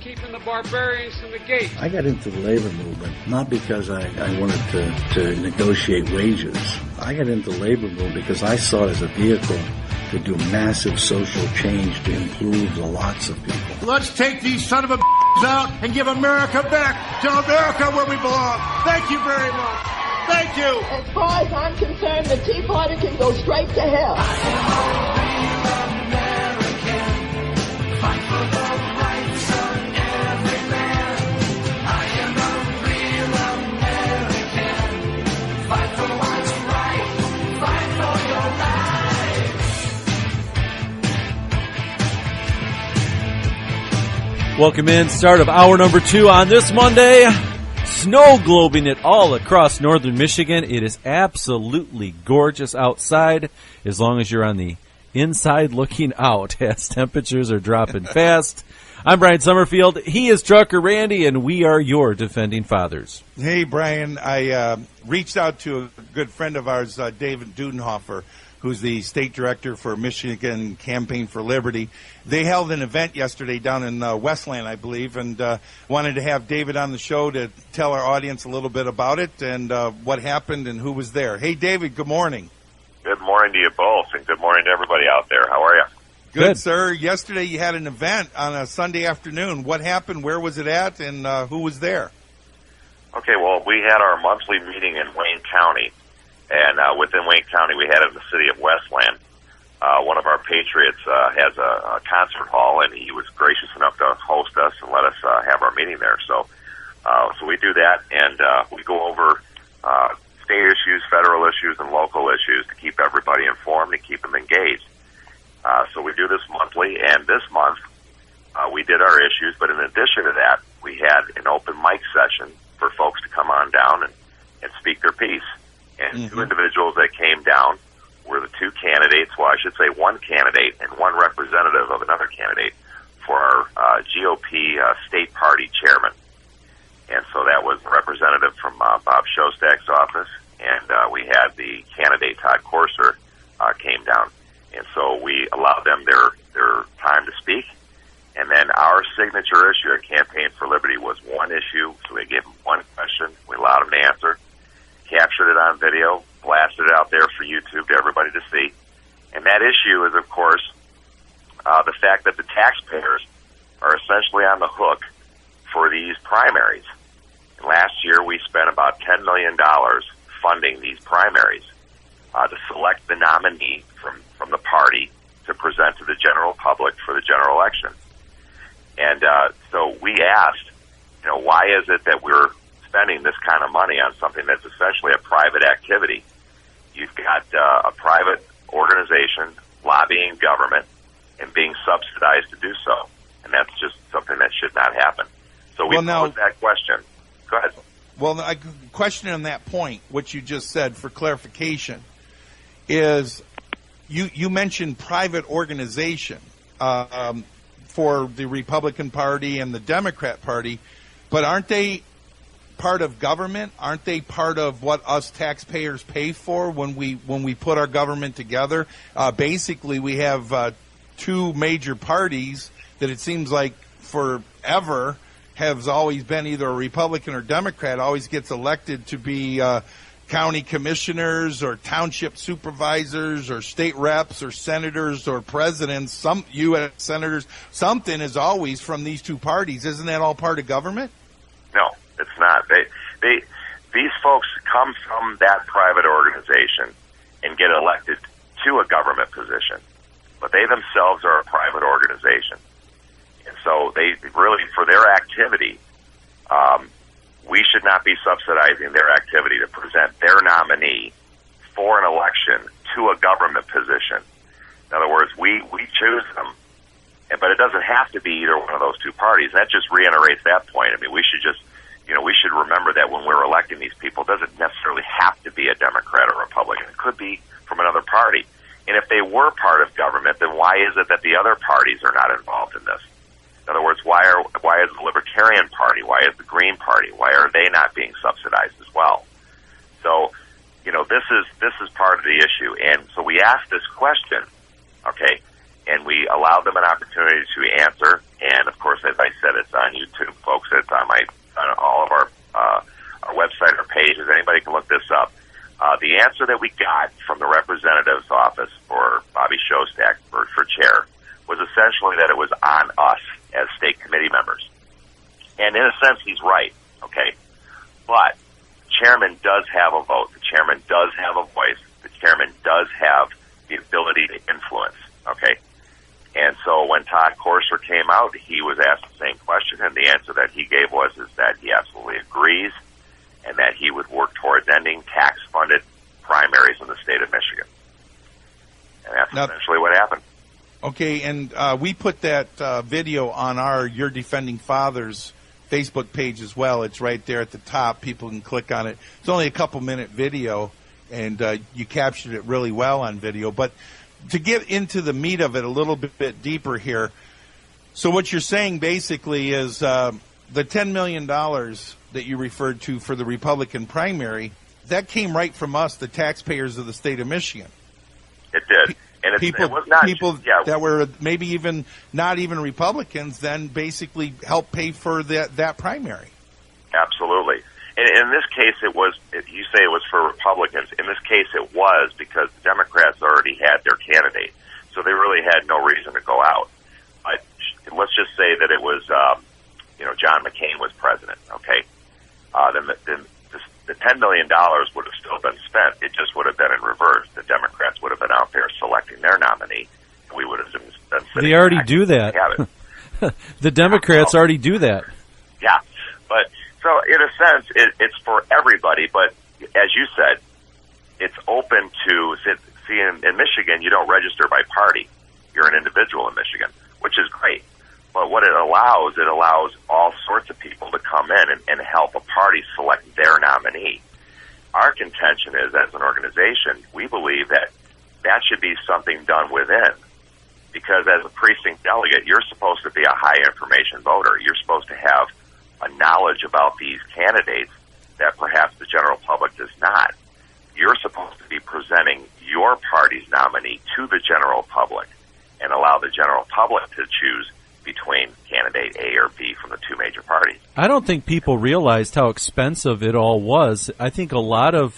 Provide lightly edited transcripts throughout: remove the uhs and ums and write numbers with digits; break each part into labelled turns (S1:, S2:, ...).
S1: keeping the barbarians from the gate.
S2: I got into the labor movement not because I wanted to negotiate wages. I got into the labor movement because I saw it as a vehicle to do massive social change to improve the lots of people.
S3: Let's take these son of a out and give America back to America where we belong. Thank you very much. Thank you.
S4: As far as I'm concerned, the Tea Party can go straight to hell. I am a real American. Fight for the rights of every man. I am a real American. Fight for what's right. Fight for your life.
S5: Welcome in. Start of hour number 2 on this Monday. Snow globing it all across northern Michigan. It is absolutely gorgeous outside as long as you're on the inside looking out as temperatures are dropping fast. I'm Brian Sommerfield. He is Trucker Randy, and we are your defending fathers.
S3: Hey, Brian. I reached out to a good friend of ours, David Dudenhoefer, who's the state director for Michigan Campaign for Liberty. They held an event yesterday down in Westland, I believe, and wanted to have David on the show to tell our audience a little bit about it and what happened and who was there. Hey, David, good morning.
S6: Good morning to you both, and good morning to everybody out there. How are you?
S3: Good, sir. Yesterday you had an event on a Sunday afternoon. What happened? Where was it at? And who was there?
S6: Okay, well, we had our monthly meeting in Wayne County. And within Wayne County, we had it in the city of Westland. One of our patriots has a concert hall, and he was gracious enough to host us and let us have our meeting there. So we do that, and we go over state issues, federal issues, and local issues to keep everybody informed and keep them engaged. So we do this monthly, and this month we did our issues. But in addition to that, we had an open mic session for folks to come on down and speak their piece. And two individuals that came down were the two candidates, well, I should say one candidate and one representative of another candidate for our GOP state party chairman. And so that was a representative from Bob Schostak's office, and we had the candidate, Todd Courser, came down. And so we allowed them their time to speak. And then our signature issue at Campaign for Liberty was one issue, so we gave them one question, we allowed them to answer, captured it on video, blasted it out there for YouTube to everybody to see. And that issue is, of course, the fact that the taxpayers are essentially on the hook for these primaries. And last year, we spent about $10 million funding these primaries to select the nominee from the party to present to the general public for the general election. And so we asked, why is it that we're spending this kind of money on something that's essentially a private activity? You've got a private organization lobbying government and being subsidized to do so, and that's just something that should not happen. So we posed that question. Go ahead.
S3: Well, a question on that point, what you just said for clarification, is you mentioned private organization for the Republican Party and the Democrat Party, but aren't they part of government? Aren't they part of what us taxpayers pay for when we put our government together? Basically, we have two major parties that it seems like forever has always been either a Republican or Democrat, always gets elected to be county commissioners or township supervisors or state reps or senators or presidents, some U.S. senators. Something is always from these two parties. Isn't that all part of government?
S6: No, it's not. These folks come from that private organization and get elected to a government position, but they themselves are a private organization. And so they really, for their activity, we should not be subsidizing their activity to present their nominee for an election to a government position. In other words, we choose them, but it doesn't have to be either one of those two parties. That just reiterates that point. I mean, we should just, we should remember that when we're electing these people, it doesn't necessarily have to be a Democrat or Republican. It could be from another party. And if they were part of government, then why is it that the other parties are not involved in this? In other words, why is the Libertarian Party, why is the Green Party, why are they not being subsidized as well? So, this is part of the issue. And so we asked this question, okay, and we allowed them an opportunity to answer. And of course, as I said, it's on YouTube, folks. It's on all of our website or pages. Anybody can look this up. The answer that we got from the representative's office for Bobby Schostak for chair was essentially that it was on us as state committee members. And in a sense, he's right, okay? But the chairman does have a vote. The chairman does have a voice. The chairman does have the ability to influence, okay? And so when Todd Courser came out, he was asked the same question, and the answer that he gave was that he absolutely agrees and that he would work towards ending tax-funded primaries in the state of Michigan. And that's essentially what happened.
S3: Okay, and we put that video on our You're Defending Fathers Facebook page as well. It's right there at the top. People can click on it. It's only a couple-minute video, and you captured it really well on video. But to get into the meat of it a little bit deeper here, so what you're saying basically is the $10 million that you referred to for the Republican primary, that came right from us, the taxpayers of the state of Michigan.
S6: It did. And it was not
S3: people that were maybe even not even Republicans then basically helped pay for that primary.
S6: Absolutely. And in this case, you say it was for Republicans. In this case, it was because the Democrats already had their candidate. So they really had no reason to go out. But let's just say that it was, John McCain was president, okay? Then the $10 million would have still been spent. It just would have been in reverse. The Democrats would have been out there selecting their nominee, and we would have been sitting.
S5: They already do that. The Democrats already do that.
S6: Yeah, but so in a sense, it's for everybody. But as you said, it's open to see in Michigan. You don't register by party; you're an individual in Michigan, which is great. But what it allows all sorts of people to come in and help a party select their nominee. Our contention is, as an organization, we believe that should be something done within. Because as a precinct delegate, you're supposed to be a high information voter. You're supposed to have a knowledge about these candidates that perhaps the general public does not. You're supposed to be presenting your party's nominee to the general public and allow the general public to choose between candidate A or B from the two major parties.
S5: I don't think people realized how expensive it all was. I think a lot of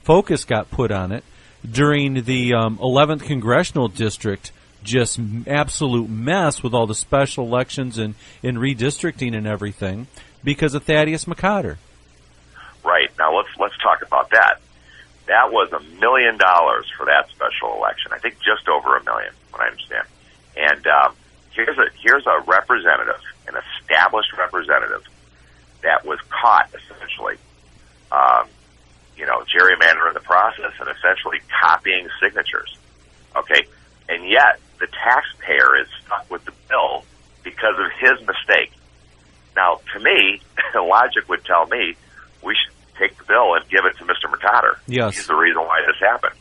S5: focus got put on it during the 11th Congressional District, just absolute mess with all the special elections and redistricting and everything because of Thaddeus McCotter.
S6: Right. Now let's talk about that. That was $1 million for that special election. I think just over $1 million, what I understand. And here's a representative, an established representative, that was caught essentially, gerrymandering the process and essentially copying signatures. Okay, and yet the taxpayer is stuck with the bill because of his mistake. Now, to me, logic would tell me we should take the bill and give it to Mr. McCotter.
S5: Yes,
S6: he's the reason why this happened.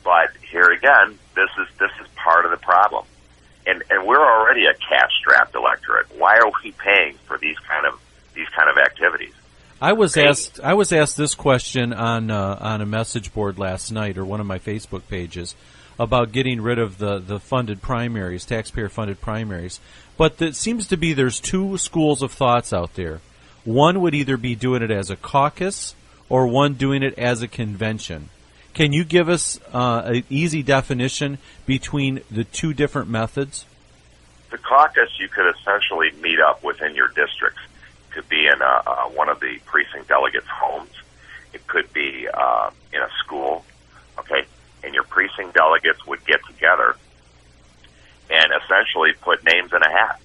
S6: But here again, this is part of the problem. And we're already a cash-strapped electorate. Why are we paying for these kind of activities?
S5: I was asked this question on a message board last night, or one of my Facebook pages, about getting rid of the funded primaries, taxpayer-funded primaries. But it seems to be there's two schools of thoughts out there. One would either be doing it as a caucus, or one doing it as a convention. Can you give us an easy definition between the two different methods?
S6: The caucus, you could essentially meet up within your districts. It could be in one of the precinct delegates' homes. It could be in a school, okay? And your precinct delegates would get together and essentially put names in a hat.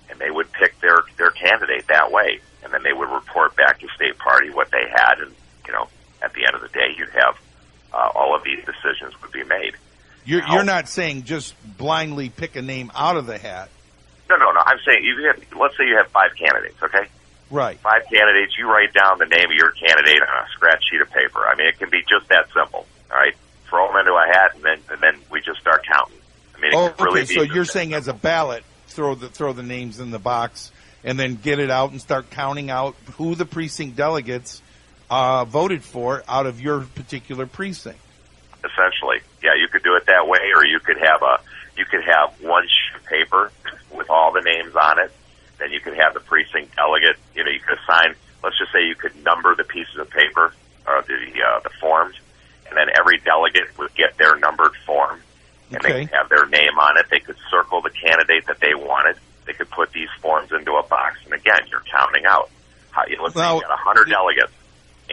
S6: And they would pick their candidate that way. And then they would report back to state party what they had. And, at the end of the day, you'd have all of these decisions would be made.
S3: You're not saying just blindly pick a name out of the hat.
S6: No. I'm saying let's say you have 5 candidates, okay?
S3: Right.
S6: 5 candidates. You write down the name of your candidate on a scratch sheet of paper. I mean, it can be just that simple. All right, throw them into a hat, and then we just start counting. I mean, it can really be.
S3: So you're saying as a ballot, throw the names in the box, and then get it out and start counting out who the precinct delegates voted for out of your particular precinct.
S6: Essentially, yeah, you could do it that way, or you could have you could have one sheet of paper with all the names on it. Then you could have the precinct delegate. You know, you could assign. Let's just say you could number the pieces of paper or the forms, and then every delegate would get their numbered form, and they could have their name on it. They could circle the candidate that they wanted. They could put these forms into a box, and again, you're counting out. Let's say you got 100 delegates.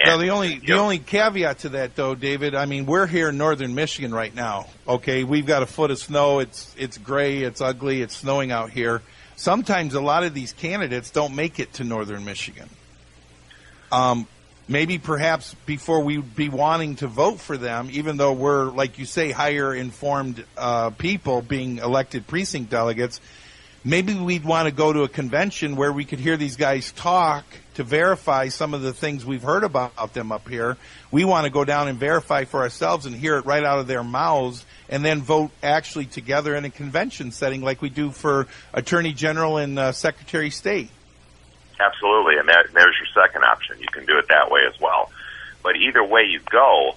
S3: Now, the only caveat to that, though, David, I mean, we're here in northern Michigan right now, okay? We've got a foot of snow. It's gray. It's ugly. It's snowing out here. Sometimes a lot of these candidates don't make it to northern Michigan. Maybe perhaps before we'd be wanting to vote for them, even though we're, like you say, higher informed people being elected precinct delegates, maybe we'd want to go to a convention where we could hear these guys talk to verify some of the things we've heard about them up here. We want to go down and verify for ourselves and hear it right out of their mouths, and then vote actually together in a convention setting like we do for Attorney General and Secretary of State.
S6: Absolutely, and there's your second option. You can do it that way as well. But either way you go,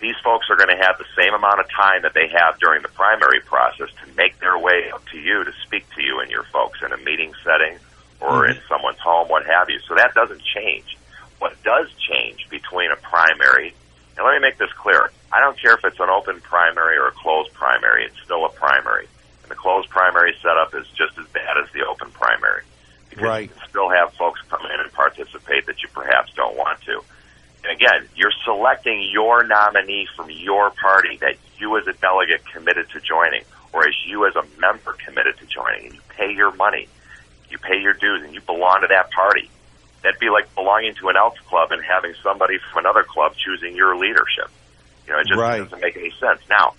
S6: these folks are going to have the same amount of time that they have during the primary process to make their way up to you, to speak to you and your folks in a meeting setting or in someone's home, what have you. So that doesn't change. What does change between a primary, and let me make this clear, I don't care if it's an open primary or a closed primary, it's still a primary. And the closed primary setup is just as bad as the open primary. Because you can still have folks come in and participate that you perhaps don't want to. And again, you're selecting your nominee from your party that you as a delegate committed to joining, or as you as a member committed to joining, and you pay your money, you pay your dues, and you belong to that party. That'd be like belonging to an Elks Club and having somebody from another club choosing your leadership. You know, it just doesn't make any sense. Now,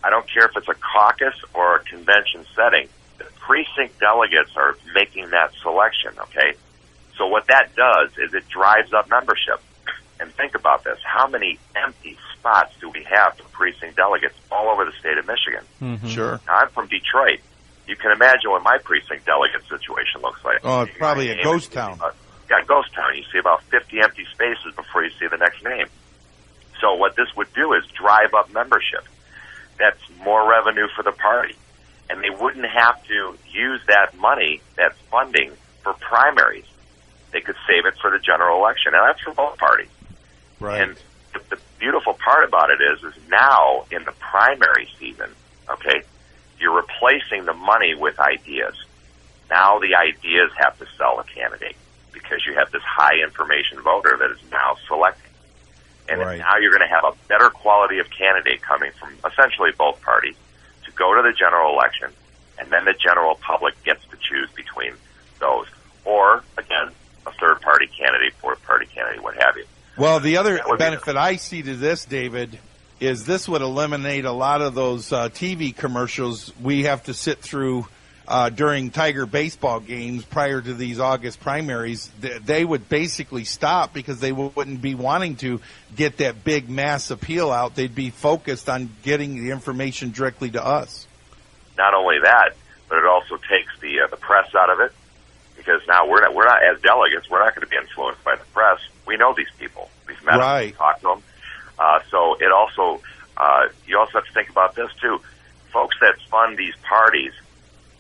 S6: I don't care if it's a caucus or a convention setting, the precinct delegates are making that selection, okay? So what that does is it drives up membership. And think about this. How many empty spots do we have for precinct delegates all over the state of Michigan?
S3: Mm-hmm. Sure.
S6: Now, I'm from Detroit. You can imagine what my precinct delegate situation looks like.
S3: Oh, it's probably a ghost town.
S6: Yeah, ghost town. You see about 50 empty spaces before you see the next name. So what this would do is drive up membership. That's more revenue for the party. And they wouldn't have to use that money, that funding, for primaries. They could save it for the general election. And that's for both parties.
S3: Right.
S6: And the beautiful part about it is now in the primary season, okay, you're replacing the money with ideas. Now the ideas have to sell a candidate because you have this high information voter that is now selecting. And now you're going to have a better quality of candidate coming from essentially both parties to go to the general election, and then the general public gets to choose between those. Or, again, a third-party candidate, fourth-party candidate, what have you.
S3: Well, the other benefit I see to this, David, is this would eliminate a lot of those TV commercials we have to sit through during Tiger baseball games prior to these August primaries. They would basically stop because they wouldn't be wanting to get that big mass appeal out. They'd be focused on getting the information directly to us.
S6: Not only that, but it also takes the press out of it, because now we're not as delegates, we're not going to be influenced by the press. We know these people. We've met them, we've talked to them. So it also, you also have to think about this too. Folks that fund these parties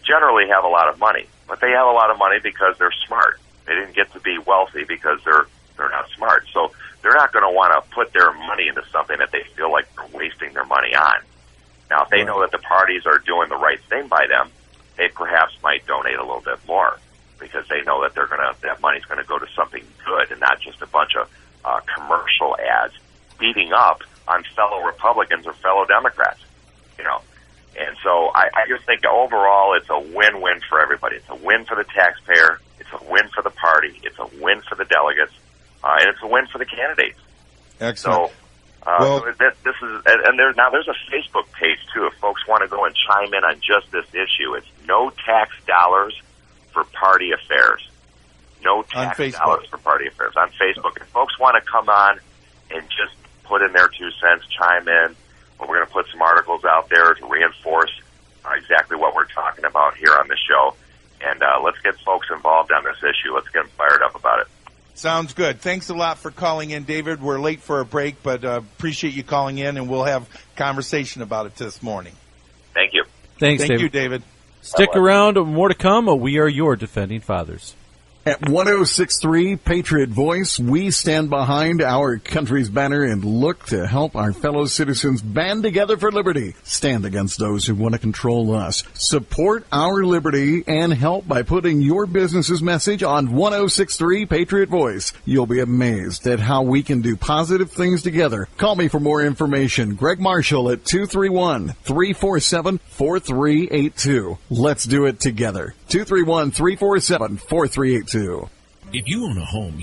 S6: generally have a lot of money, but they have a lot of money because they're smart. They didn't get to be wealthy because they're not smart. So they're not going to want to put their money into something that they feel like they're wasting their money on. Now, if they know that the parties are doing the right thing by them, they perhaps might donate a little bit more because they know that that money's going to go to something good and not just a bunch of commercial ads beating up on fellow Republicans or fellow Democrats, you know. And so I just think overall it's a win-win for everybody. It's a win for the taxpayer. It's a win for the party. It's a win for the delegates. And it's a win for the candidates.
S3: Excellent.
S6: So this is, and there's a Facebook page too. If folks want to go and chime in on just this issue, it's no tax dollars for party affairs. No tax dollars for party affairs on Facebook. If folks want to come on and just put in their 2 cents, chime in, but we're going to put some articles out there to reinforce exactly what we're talking about here on the show. And let's get folks involved on this issue. Let's get them fired up about it.
S3: Sounds good. Thanks a lot for calling in, David. We're late for a break, but appreciate you calling in, and we'll have conversation about it this morning.
S6: Thank you.
S5: Thanks,
S3: Thank
S5: David.
S3: you, David.
S5: Stick around. More to come. We are your defending fathers.
S7: At 106.3 Patriot Voice, we stand behind our country's banner and look to help our fellow citizens band together for liberty. Stand against those who want to control us. Support our liberty and help by putting your business's message on 106.3 Patriot Voice. You'll be amazed at how we can do positive things together. Call me for more information. Greg Marshall at 231-347-4382. Let's do it together. 231-347-4382.
S8: If you own a home,